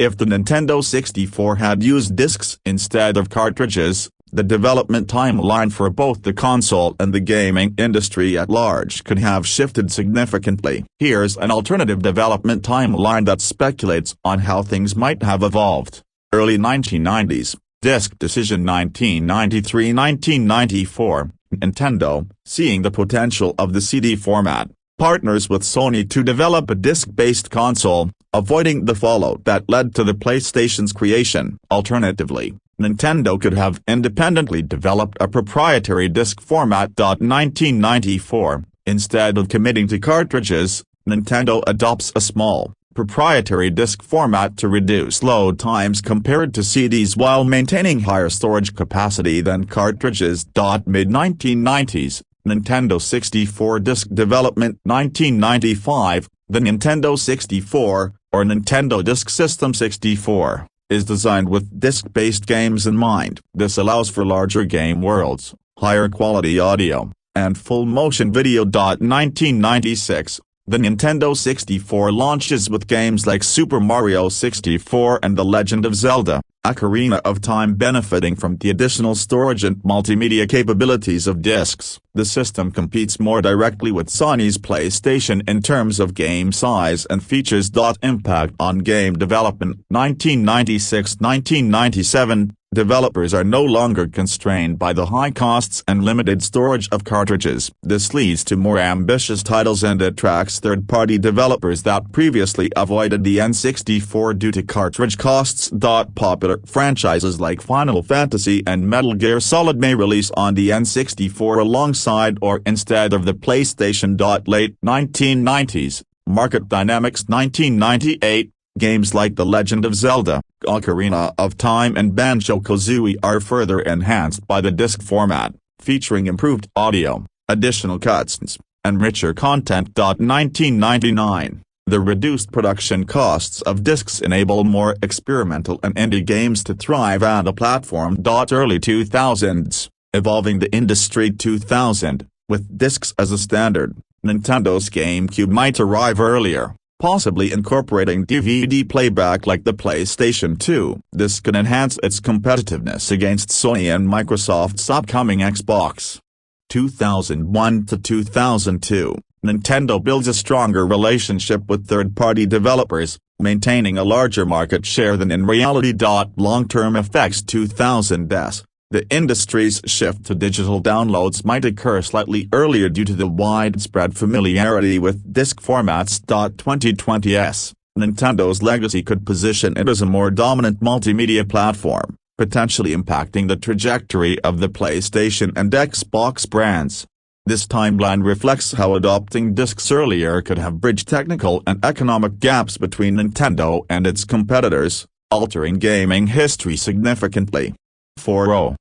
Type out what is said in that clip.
If the Nintendo 64 had used discs instead of cartridges, the development timeline for both the console and the gaming industry at large could have shifted significantly. Here's an alternative development timeline that speculates on how things might have evolved. Early 1990s, disc decision 1993–1994, Nintendo, seeing the potential of the CD format, partners with Sony to develop a disc-based console, avoiding the fallout that led to the PlayStation's creation. Alternatively, Nintendo could have independently developed a proprietary disc format. 1994, instead of committing to cartridges, Nintendo adopts a small, proprietary disc format to reduce load times compared to CDs while maintaining higher storage capacity than cartridges. Mid-1990s, Nintendo 64 disc development. 1995, the Nintendo 64, or Nintendo Disk System 64, is designed with disc-based games in mind. This allows for larger game worlds, higher quality audio, and full motion video. 1996, the Nintendo 64 launches with games like Super Mario 64 and The Legend of Zelda: Ocarina of Time benefiting from the additional storage and multimedia capabilities of discs. The system competes more directly with Sony's PlayStation in terms of game size and features. Impact on game development. 1996–1997, developers are no longer constrained by the high costs and limited storage of cartridges. This leads to more ambitious titles and attracts third-party developers that previously avoided the N64 due to cartridge costs. Popular franchises like Final Fantasy and Metal Gear Solid may release on the N64 alongside or instead of the PlayStation. Late 1990s, market dynamics. 1998, games like The Legend of Zelda, Ocarina of Time and Banjo-Kazooie are further enhanced by the disc format, featuring improved audio, additional cutscenes, and richer content. 1999, the reduced production costs of discs enable more experimental and indie games to thrive on the platform. Early 2000s, evolving the industry. 2000, with discs as a standard, Nintendo's GameCube might arrive earlier, possibly incorporating DVD playback like the PlayStation 2. This could enhance its competitiveness against Sony and Microsoft's upcoming Xbox. 2001–2002, Nintendo builds a stronger relationship with third-party developers, maintaining a larger market share than in reality. Long-term effects. 2000s, the industry's shift to digital downloads might occur slightly earlier due to the widespread familiarity with disc formats. 2020s, Nintendo's legacy could position it as a more dominant multimedia platform, potentially impacting the trajectory of the PlayStation and Xbox brands. This timeline reflects how adopting discs earlier could have bridged technical and economic gaps between Nintendo and its competitors, altering gaming history significantly. 4.